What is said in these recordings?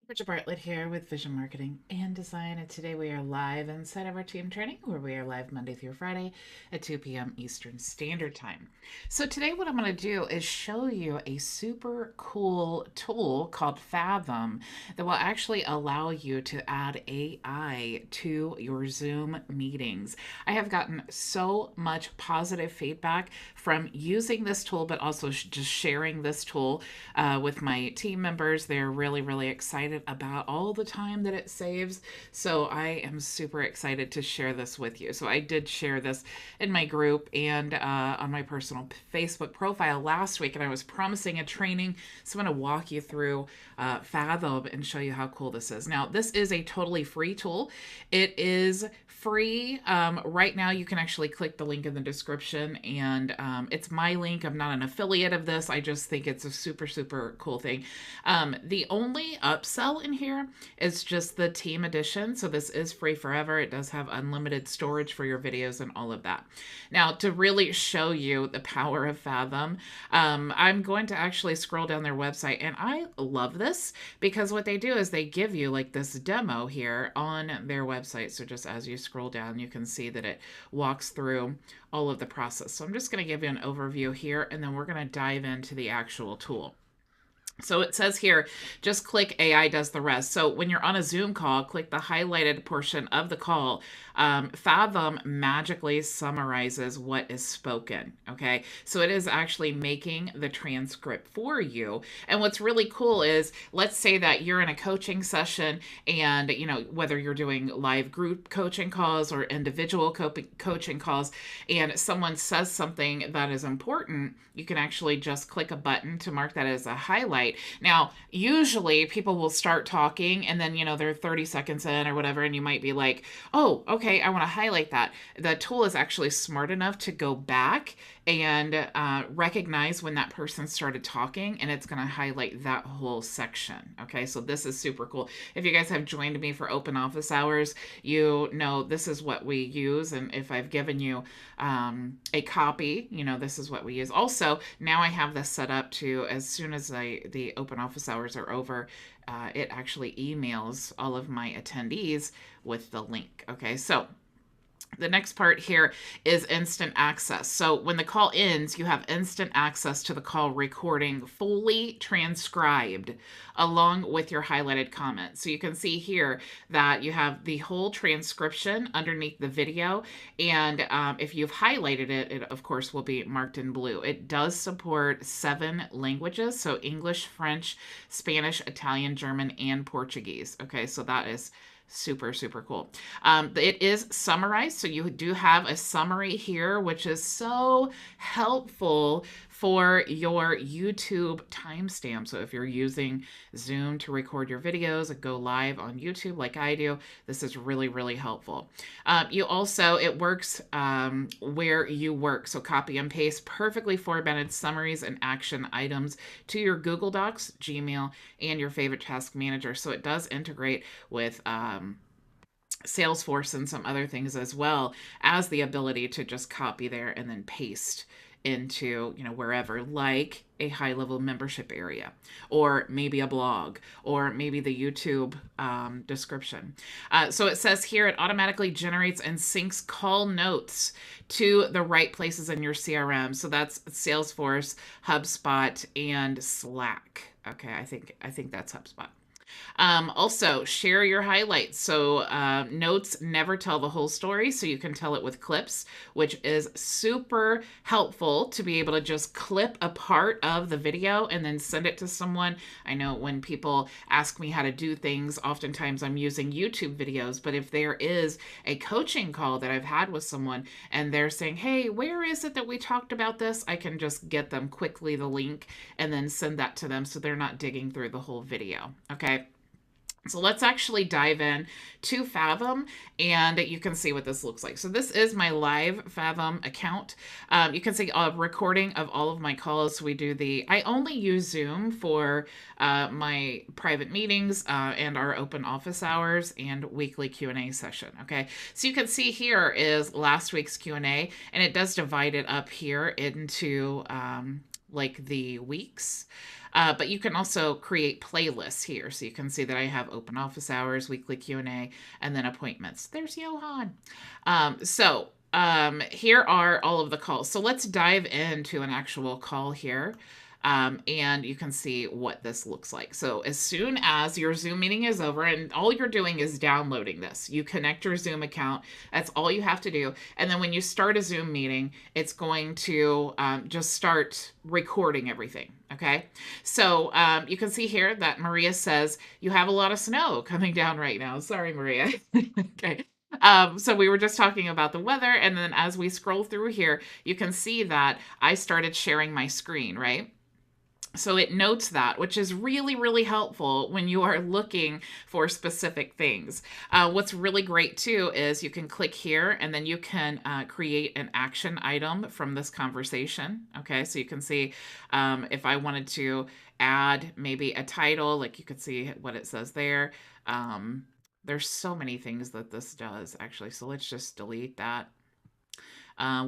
Bridget Bartlett here with Vision Marketing and Design, and today we are live inside of our team training where we are live Monday through Friday at 2 p.m. Eastern Standard Time. So today what I'm going to do is show you a super cool tool called Fathom that will actually allow you to add AI to your Zoom meetings. I have gotten so much positive feedback from using this tool, but also just sharing this tool with my team members. They're really excited about all the time that it saves. So I am super excited to share this with you. So I did share this in my group and on my personal Facebook profile last week, and I was promising a training. So I'm going to walk you through Fathom and show you how cool this is. Now, this is a totally free tool. It is free. Right now, you can actually click the link in the description, and it's my link. I'm not an affiliate of this. I just think it's a super cool thing. The only upsell in here is just the team edition. So this is free forever. It does have unlimited storage for your videos and all of that. Now, to really show you the power of Fathom, I'm going to actually scroll down their website, and I love this because what they do is they give you like this demo here on their website. So just as you scroll down, you can see that it walks through all of the process. So I'm just going to give you an overview here, and then we're going to dive into the actual tool. So it says here, just click AI does the rest. So when you're on a Zoom call, click the highlighted portion of the call. Fathom magically summarizes what is spoken. Okay. So it is actually making the transcript for you. And what's really cool is, let's say that you're in a coaching session and, whether you're doing live group coaching calls or individual coaching calls, and someone says something that is important, you can actually just click a button to mark that as a highlight. Now, usually people will start talking and then, they're 30 seconds in or whatever, and you might be like, oh, okay, I want to highlight that. The tool is actually smart enough to go back and recognize when that person started talking, and it's going to highlight that whole section. Okay, so this is super cool. If you guys have joined me for open office hours, you know this is what we use. And if I've given you a copy, this is what we use. Also, now I have this set up to, as soon as the open office hours are over, it actually emails all of my attendees with the link. Okay, so the next part here is instant access. So when the call ends, you have instant access to the call recording fully transcribed along with your highlighted comments. So you can see here that you have the whole transcription underneath the video. And if you've highlighted it, it of course will be marked in blue. It does support 7 languages. So English, French, Spanish, Italian, German, and Portuguese. Okay, so that is super cool. It is summarized, so you do have a summary here, which is so helpful for your YouTube timestamp. So if you're using Zoom to record your videos and go live on YouTube like I do, this is really helpful. It works where you work. So copy and paste perfectly formatted summaries and action items to your Google Docs, Gmail, and your favorite task manager. So it does integrate with Salesforce and some other things, as well as the ability to just copy there and then paste into wherever, like a high level membership area, or maybe a blog, or maybe the YouTube description. So it says here, it automatically generates and syncs call notes to the right places in your CRM. So that's Salesforce, HubSpot, and Slack. Okay, I think that's HubSpot. Also, share your highlights. So notes never tell the whole story, so you can tell it with clips, which is super helpful to be able to just clip a part of the video and then send it to someone. I know when people ask me how to do things, oftentimes I'm using YouTube videos, but if there is a coaching call that I've had with someone and they're saying, hey, where is it that we talked about this? I can just get them quickly the link and then send that to them so they're not digging through the whole video. Okay. So let's actually dive in to Fathom, and you can see what this looks like. So this is my live Fathom account. You can see a recording of all of my calls. I only use Zoom for my private meetings and our open office hours and weekly Q&A session. Okay, so you can see here is last week's Q&A, and it does divide it up here into like the weeks. But you can also create playlists here. So you can see that I have open office hours, weekly Q&A, and then appointments. There's Johan. Here are all of the calls. So let's dive into an actual call here. And you can see what this looks like. So as soon as your Zoom meeting is over, and all you're doing is downloading this, you connect your Zoom account. That's all you have to do. And then when you start a Zoom meeting, it's going to just start recording everything. Okay. So you can see here that Maria says you have a lot of snow coming down right now. Sorry, Maria. Okay. So we were just talking about the weather. And then as we scroll through here, you can see that I started sharing my screen, right? So it notes that, which is really, really helpful when you are looking for specific things. What's really great too is you can click here and then you can create an action item from this conversation. Okay, so you can see if I wanted to add maybe a title, like you could see what it says there. There's so many things that this does actually. So let's just delete that.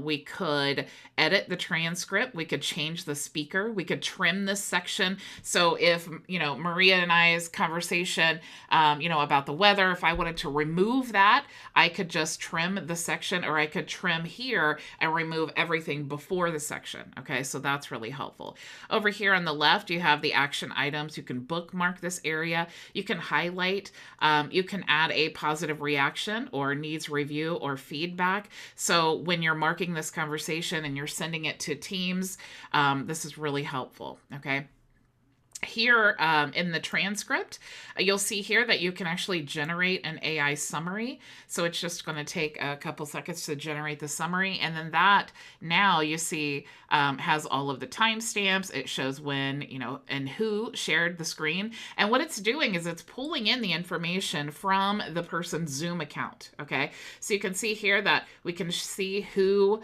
We could edit the transcript. We could change the speaker. We could trim this section. So if, Maria and I's conversation, about the weather, if I wanted to remove that, I could just trim the section, or I could trim here and remove everything before the section. Okay, so that's really helpful. Over here on the left, you have the action items. You can bookmark this area. You can highlight. You can add a positive reaction or needs review or feedback. So when you're marking this conversation and you're sending it to teams, this is really helpful. Okay. Here in the transcript, you'll see here that you can actually generate an AI summary. So it's just going to take a couple seconds to generate the summary. And then that now you see has all of the timestamps. It shows when, and who shared the screen. And what it's doing is it's pulling in the information from the person's Zoom account. Okay. So you can see here that we can see who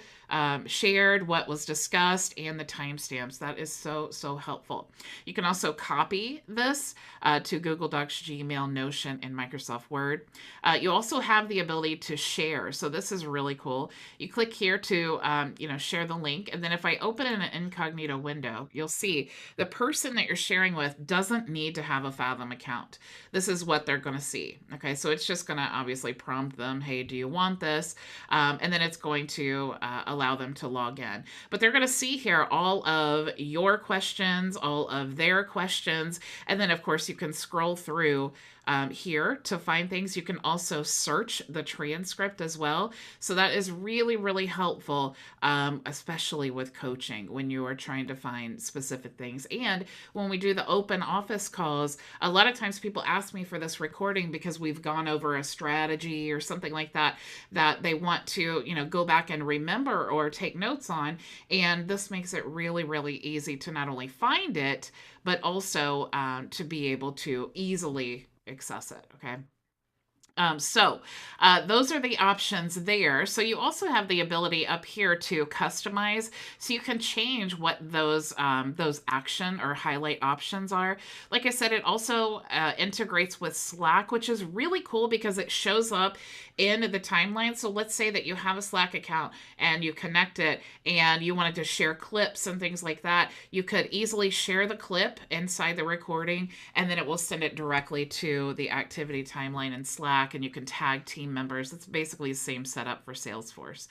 shared, what was discussed, and the timestamps. That is so helpful. You can also copy this to Google Docs, Gmail, Notion, and Microsoft Word. You also have the ability to share. So this is really cool. You click here to share the link, and then if I open in an incognito window, you'll see the person that you're sharing with doesn't need to have a Fathom account. This is what they're going to see. Okay, so it's just going to obviously prompt them, hey, do you want this? And then it's going to allow them to log in. But they're going to see here all of your questions, all of their questions, and then of course you can scroll through here to find things. You can also search the transcript as well. So that is really, really helpful, especially with coaching when you are trying to find specific things. And when we do the open office calls, a lot of times people ask me for this recording because we've gone over a strategy or something like that they want to, go back and remember or take notes on. And this makes it really, really easy to not only find it, but also to be able to easily access it. Okay. Those are the options there. So you also have the ability up here to customize. So you can change what those action or highlight options are. Like I said, it also integrates with Slack, which is really cool because it shows up in the timeline. So let's say that you have a Slack account and you connect it and you wanted to share clips and things like that. You could easily share the clip inside the recording, and then it will send it directly to the activity timeline in Slack, and you can tag team members. It's basically the same setup for Salesforce.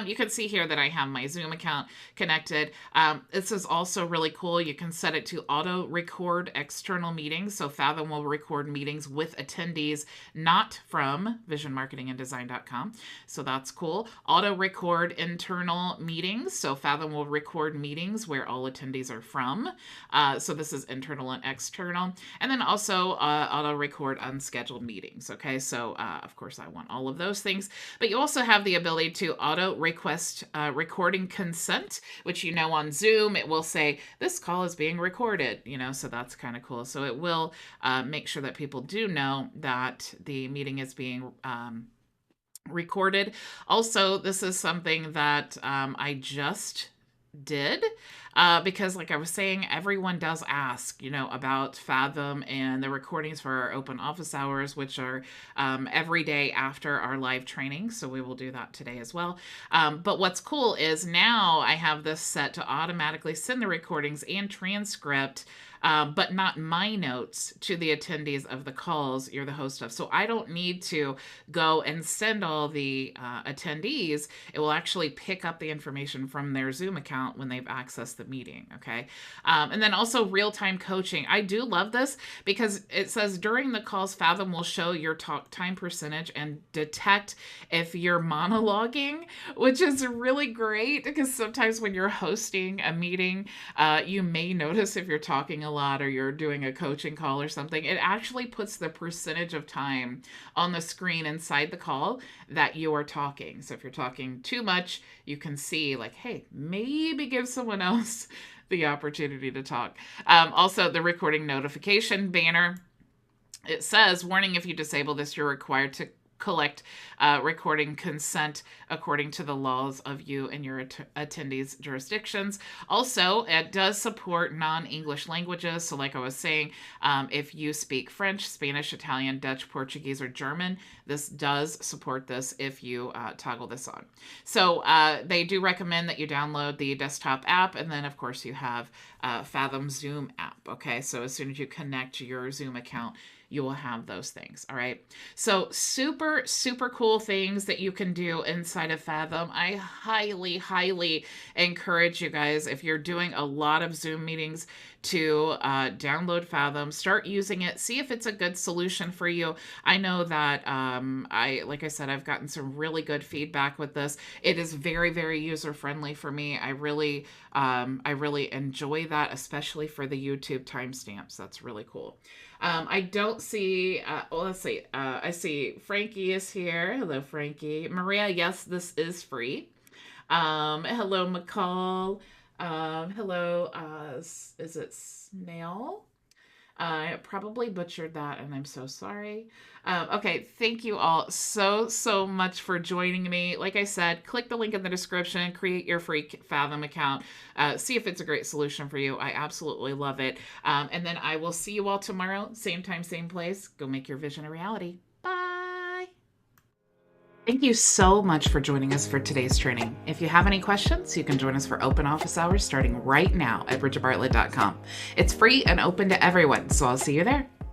You can see here that I have my Zoom account connected. This is also really cool. You can set it to auto record external meetings. So Fathom will record meetings with attendees not from visionmarketinganddesign.com. So that's cool. Auto record internal meetings. So Fathom will record meetings where all attendees are from. So this is internal and external. And then also auto record unscheduled meetings. Okay, so of course I want all of those things. But you also have the ability to auto request recording consent, which on Zoom it will say this call is being recorded. So that's kind of cool. So it will make sure that people do know that the meeting is being recorded. Also, this is something that I just did. because like I was saying, everyone does ask, about Fathom and the recordings for our open office hours, which are every day after our live training. So we will do that today as well. But what's cool is now I have this set to automatically send the recordings and transcript, but not my notes, to the attendees of the calls you're the host of. So I don't need to go and send all the attendees. It will actually pick up the information from their Zoom account when they've accessed the meeting. Okay. And then also real-time coaching. I do love this because it says during the calls, Fathom will show your talk time percentage and detect if you're monologuing, which is really great because sometimes when you're hosting a meeting, you may notice if you're talking a lot or you're doing a coaching call or something. It actually puts the percentage of time on the screen inside the call that you are talking. So if you're talking too much, you can see like, hey, maybe give someone else the opportunity to talk. Also, the recording notification banner, it says, warning, if you disable this, you're required to collect recording consent according to the laws of you and your attendees' jurisdictions. Also, it does support non-English languages. So like I was saying, if you speak French, Spanish, Italian, Dutch, Portuguese, or German, this does support this if you toggle this on. So they do recommend that you download the desktop app. And then, of course, you have Fathom Zoom app. Okay, so as soon as you connect your Zoom account, you will have those things. All right. So super, super cool things that you can do inside of Fathom. I highly, highly encourage you guys, if you're doing a lot of Zoom meetings, to download Fathom, start using it, see if it's a good solution for you. I know that like I said, I've gotten some really good feedback with this. It is very, very user friendly for me. I really enjoy that, especially for the YouTube timestamps. That's really cool. I don't see, let's see. I see Frankie is here. Hello, Frankie. Maria, yes, this is free. Hello, McCall. Hello, is it Snail? I probably butchered that, and I'm so sorry. Okay, thank you all so much for joining me. Like I said, click the link in the description, create your free Fathom account, see if it's a great solution for you. I absolutely love it. And then I will see you all tomorrow, same time, same place. Go make your vision a reality. Bye. Thank you so much for joining us for today's training. If you have any questions, you can join us for open office hours starting right now at bridgetbartlett.com. It's free and open to everyone, so I'll see you there.